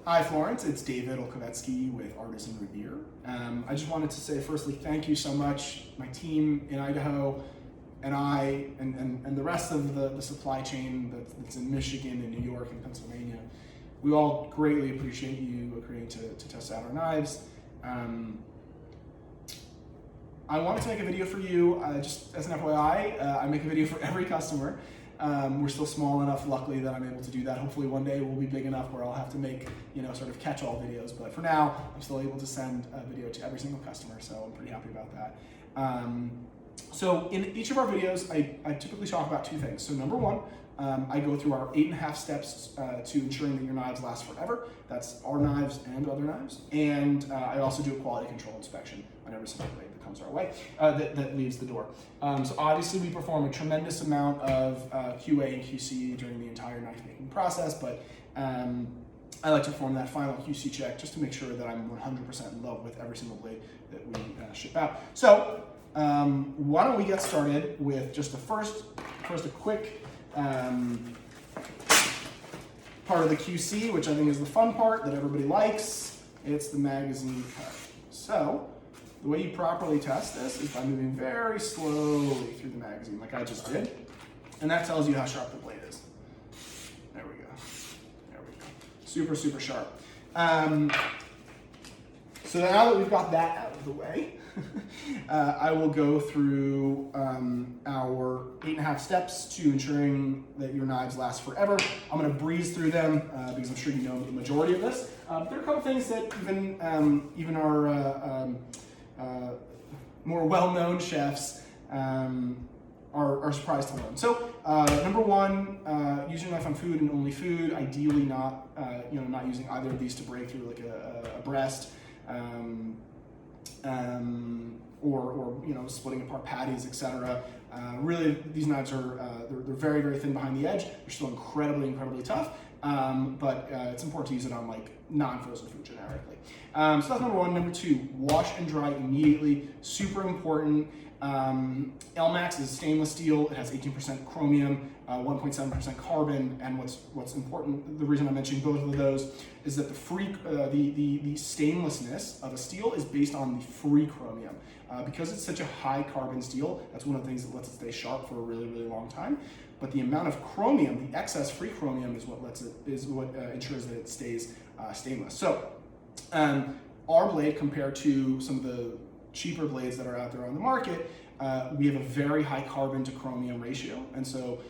Hi Florence, it's David Olkowetsky with Artisan Revere. I just wanted to say firstly, thank you so much. My team in Idaho and I and the rest of the supply chain that's in Michigan and New York and Pennsylvania, we all greatly appreciate you agreeing to test out our knives. I wanted to make a video for you, just as an FYI, I make a video for every customer. We're still small enough, luckily, that I'm able to do that. Hopefully one day we'll be big enough where I'll have to make, sort of catch-all videos. But for now, I'm still able to send a video to every single customer, so I'm pretty happy about that. So in each of our videos, I typically talk about two things. So number one, I go through our 8.5 steps to ensuring that your knives last forever. That's our knives and other knives. And I also do a quality control inspection on every single blade that comes our way, that leaves the door. So obviously we perform a tremendous amount of QA and QC during the entire knife making process, but I like to perform that final QC check just to make sure that I'm 100% in love with every single blade that we ship out. So why don't we get started with just the first a quick part of the QC, which I think is the fun part that everybody likes. It's the magazine cut. So the way you properly test this is by moving very slowly through the magazine, like I just did, and that tells you how sharp the blade is. There we go. There we go. Super, super sharp. So now that we've got that out of the way, I will go through our 8.5 steps to ensuring that your knives last forever. I'm going to breeze through them because I'm sure you know the majority of this. There are a couple things that even our more well-known chefs are surprised to learn. So number one, use your knife on food and only food. Ideally, not not using either of these to break through like a breast. Or splitting apart patties, etc. Really, these knives are they're very, very thin behind the edge. They're still incredibly, incredibly tough, but it's important to use it on like non-frozen food generically. So that's number one. Number two, wash and dry immediately. Super important. Elmax is stainless steel. It has 18% chromium, 1.7% carbon, and what's important, the reason I'm mentioning both of those is that the stainlessness of a steel is based on the free chromium. Because it's such a high carbon steel, that's one of the things that lets it stay sharp for a really, really long time. But the amount of chromium, the excess free chromium, is what ensures that it stays stainless. So our blade, compared to some of the cheaper blades that are out there on the market, we have a very high carbon to chromium ratio, and so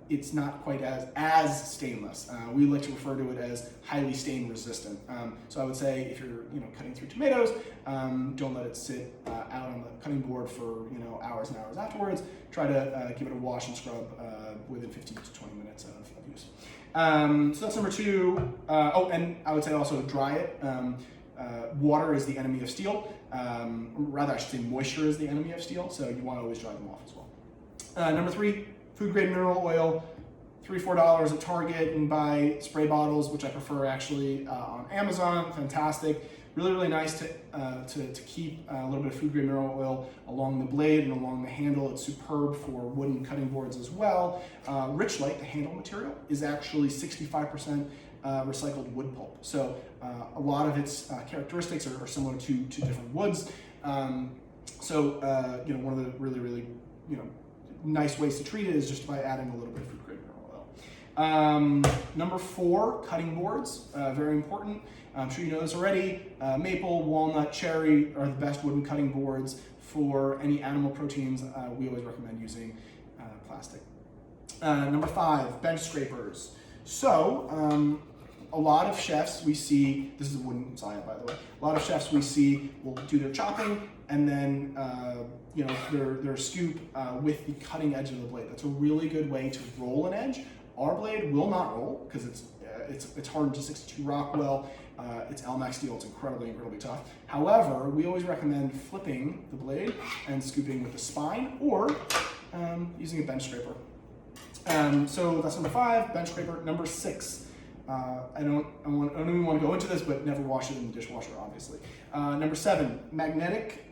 it's not quite as stainless. We like to refer to it as highly stain resistant. So I would say if you're cutting through tomatoes, don't let it sit out on the cutting board for hours and hours afterwards. Try to give it a wash and scrub within 15 to 20 minutes of use. So that's number two. And I would say also dry it. Water is the enemy of steel. Rather, I should say moisture is the enemy of steel, so you want to always dry them off as well. Number three, food grade mineral oil, $3-4 at Target, and buy spray bottles, which I prefer actually on Amazon. Fantastic. Really, really nice to keep a little bit of food grade mineral oil along the blade and along the handle. It's superb for wooden cutting boards as well. Richlite, the handle material, is actually 65% recycled wood pulp. So a lot of its characteristics are similar to different woods. One of the really, really nice ways to treat it is just by adding a little bit of food grade mineral oil. Number four, cutting boards, very important. I'm sure you know this already. Maple, walnut, cherry are the best wooden cutting boards. For any animal proteins, we always recommend using plastic. Number five, bench scrapers. So a lot of chefs we see, this is a wooden scion by the way, a lot of chefs we see will do their chopping and then their scoop with the cutting edge of the blade. That's a really good way to roll an edge. Our blade will not roll because it's hardened to 62 Rockwell. It's Elmax steel. It's incredibly, incredibly tough. However, we always recommend flipping the blade and scooping with the spine or using a bench scraper. So that's number five, bench scraper. Number six, I don't even want to go into this, but never wash it in the dishwasher, obviously. Number seven, magnetic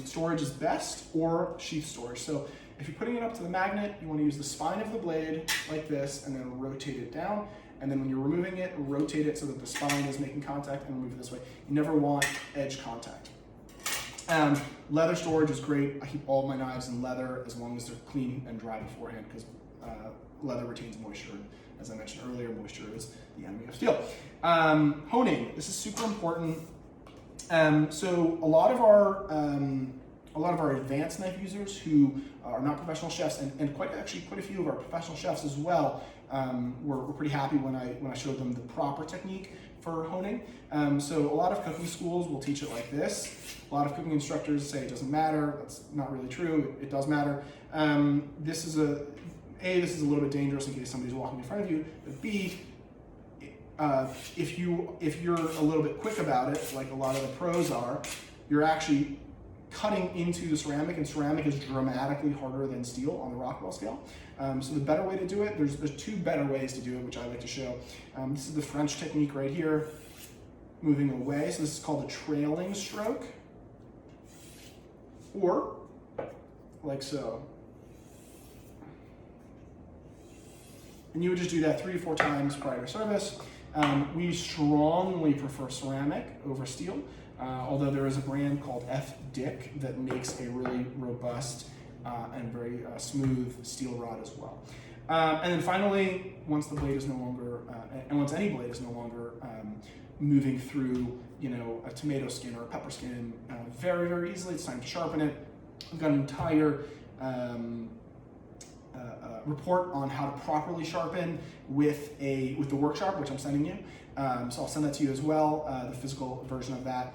storage is best, or sheath storage. So If you're putting it up to the magnet, you want to use the spine of the blade like this and then rotate it down. And then when you're removing it, rotate it so that the spine is making contact and remove it this way. You never want edge contact. Leather storage is great. I keep all my knives in leather as long as they're clean and dry beforehand, because leather retains moisture. As I mentioned earlier, moisture is the enemy of steel. Honing, this is super important. So a lot of our advanced knife users who are not professional chefs, and quite a few of our professional chefs as well, were pretty happy when I showed them the proper technique for honing. So a lot of cooking schools will teach it like this. A lot of cooking instructors say it doesn't matter. That's not really true. It does matter. This is a little bit dangerous in case somebody's walking in front of you, but B, if you're a little bit quick about it, like a lot of the pros are, you're actually cutting into the ceramic, and ceramic is dramatically harder than steel on the Rockwell scale. So the better way to do it, there's two better ways to do it, which I like to show. This is the French technique right here, moving away. So this is called a trailing stroke, or like so. And you would just do that 3 to 4 times prior to service. We strongly prefer ceramic over steel, although there is a brand called F-Dick that makes a really robust and very smooth steel rod as well. And then finally, once the blade is no longer, and once any blade is no longer moving through, a tomato skin or a pepper skin very, very easily, it's time to sharpen it. We've got an entire report on how to properly sharpen with the work sharp, which I'm sending you. So I'll send that to you as well, the physical version of that.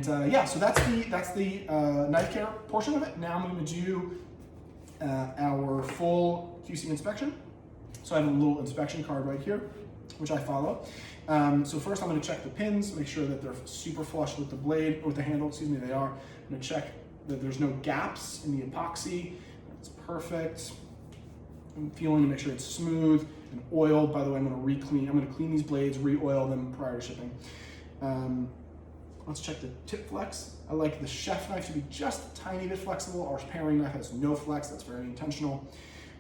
So that's the knife care portion of it. Now I'm going to do our full QC inspection. So I have a little inspection card right here, which I follow. So first I'm going to check the pins, make sure that they're super flush with the blade, or with the handle, excuse me, they are. I'm going to check that there's no gaps in the epoxy. It's perfect. I'm feeling to make sure it's smooth and oiled. By the way, I'm going to clean these blades, re-oil them prior to shipping. Let's check the tip flex. I like the chef knife to be just a tiny bit flexible. Our paring knife has no flex. That's very intentional.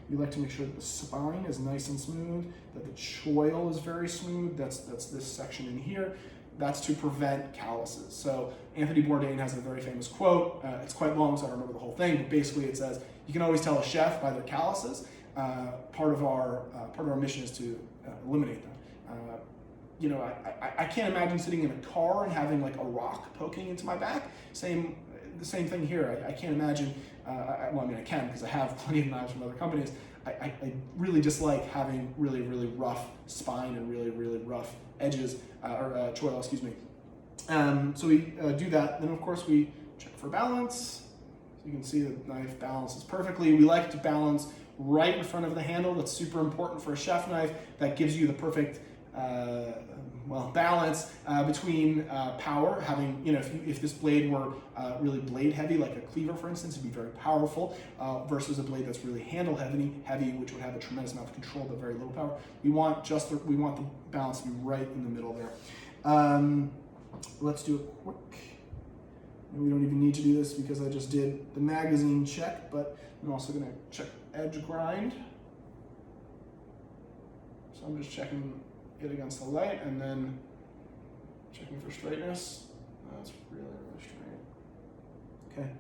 We like to make sure that the spine is nice and smooth, that the choil is very smooth. That's this section in here. That's to prevent calluses. So Anthony Bourdain has a very famous quote. It's quite long, so I don't remember the whole thing, but basically it says, you can always tell a chef by their calluses. Part of our mission is to eliminate them. I can't imagine sitting in a car and having like a rock poking into my back. The same thing here. I can't imagine, I can, because I have plenty of knives from other companies. I really dislike having really, really rough spine and really, really rough edges, choil, excuse me. So we do that. Then of course we check for balance. So you can see the knife balances perfectly. We like to balance right in front of the handle. That's super important for a chef knife. That gives you the perfect balance between power. Having, if this blade were really blade heavy, like a cleaver for instance, it'd be very powerful, versus a blade that's really handle heavy, which would have a tremendous amount of control but very little power. We want the balance to be right in the middle there. Let's do a quick. We don't even need to do this because I just did the magazine check, but I'm also going to check edge grind. So I'm just checking it against the light and then checking for straightness. That's really, really straight. Okay,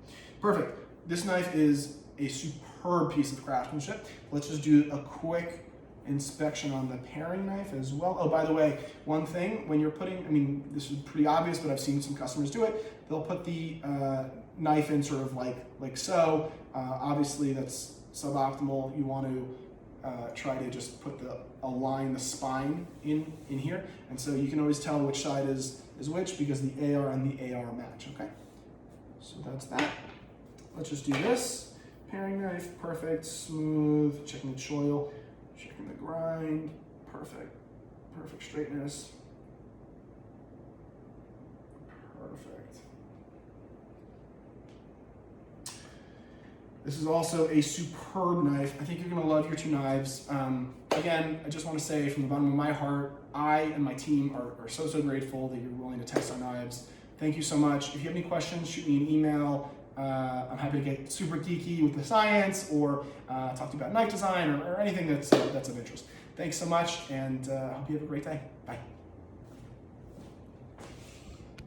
perfect. This knife is a superb piece of craftsmanship. Let's just do a quick inspection on the paring knife as well. Oh, by the way, one thing, when you're putting, this is pretty obvious, but I've seen some customers do it. They'll put the knife in sort of like so. Obviously that's suboptimal. You want to try to just align the spine in here. And so you can always tell which side is which because the AR and the AR match, okay? So that's that. Let's just do this. Paring knife, perfect, smooth, checking the choil, checking the grind, perfect, perfect straightness. Perfect. This is also a superb knife. I think you're gonna love your two knives. Again, I just wanna say from the bottom of my heart, I and my team are so, so grateful that you're willing to test our knives. Thank you so much. If you have any questions, shoot me an email. I'm happy to get super geeky with the science or talk to you about knife design or anything that's of interest. Thanks so much, and I hope you have a great day. Bye.